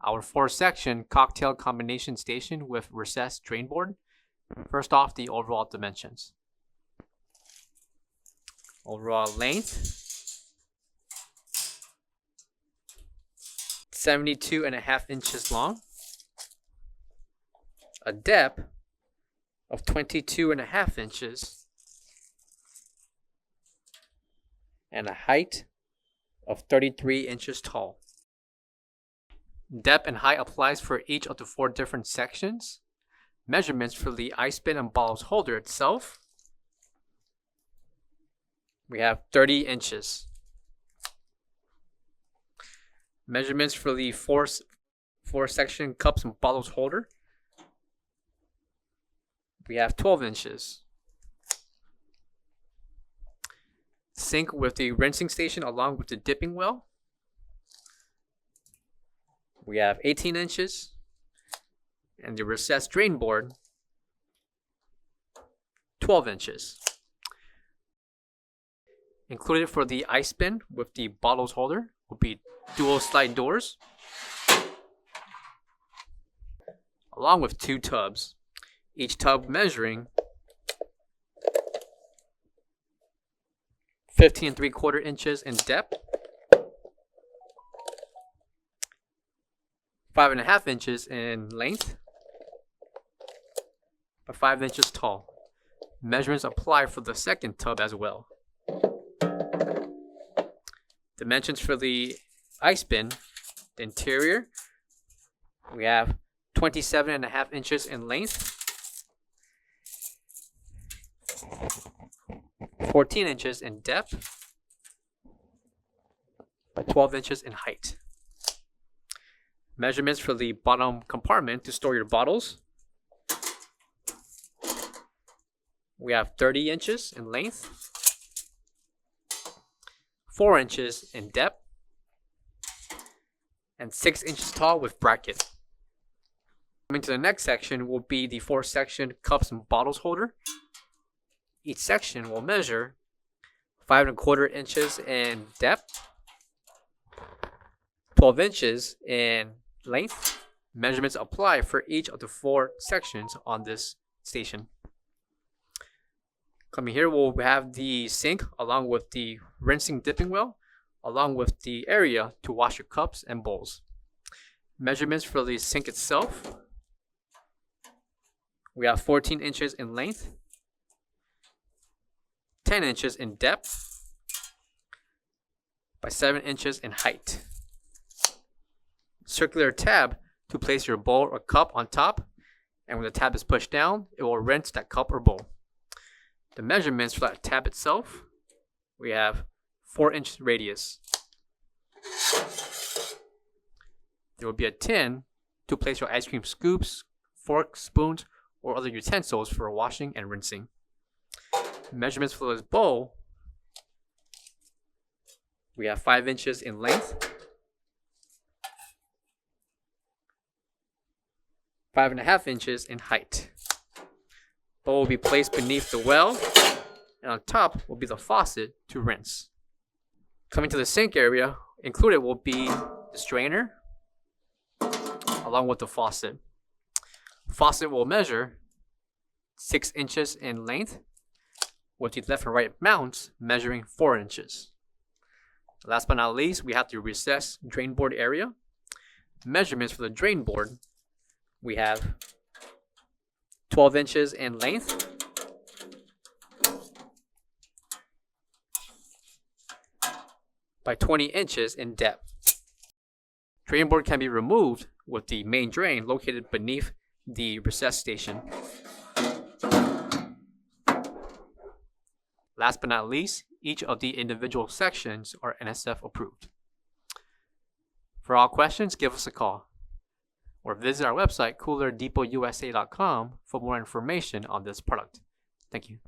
our 4-section cocktail combination station with recessed drain board. First off, the overall dimensions. Overall length, 72.5 inches long. A depth of 22.5 inches. And a height of 33 inches tall. Depth and height applies for each of the 4 different sections. Measurements for the ice bin and bottles holder itself. We have 30 inches. Measurements for the 4-section cups and bottles holder. We have 12 inches. Sink with the rinsing station along with the dipping well. We have 18 inches. And the recessed drain board, 12 inches. Included for the ice bin with the bottles holder will be dual slide doors, along with 2 tubs, each tub measuring 15 3/4 inches in depth, 5.5 inches in length, by 5 inches tall. Measurements apply for the second tub as well. Dimensions for the ice bin, the interior, we have 27.5 inches in length, 14 inches in depth, by 12 inches in height. Measurements for the bottom compartment to store your bottles. We have 30 inches in length, 4 inches in depth, and 6 inches tall with bracket. Coming to the next section will be the 4-section cups and bottles holder. Each section will measure 5 1/4 inches in depth, 12 inches in length. Measurements apply for each of the 4 sections on this station. Coming here, we'll have the sink along with the rinsing dipping well, along with the area to wash your cups and bowls. Measurements for the sink itself. We have 14 inches in length, 10 inches in depth, by 7 inches in height. Circular tab to place your bowl or cup on top, and when the tab is pushed down, it will rinse that cup or bowl. The measurements for that tab itself, we have 4-inch radius. There will be a tin to place your ice cream scoops, forks, spoons, or other utensils for washing and rinsing. Measurements for this bowl, we have 5 inches in length, 5.5 inches in height. Bowl will be placed beneath the well, and on top will be the faucet to rinse. Coming to the sink area, included will be the strainer along with the faucet. Faucet will measure 6 inches in length, with the left and right mounts measuring 4 inches. Last but not least, we have the recessed drain board area. Measurements for the drain board, we have 12 inches in length, 20 inches in depth. Drain board can be removed with the main drain located beneath the recess station. Last but not least, each of the individual sections are NSF approved. For all questions, give us a call or visit our website coolerdepotUSA.com for more information on this product. Thank you.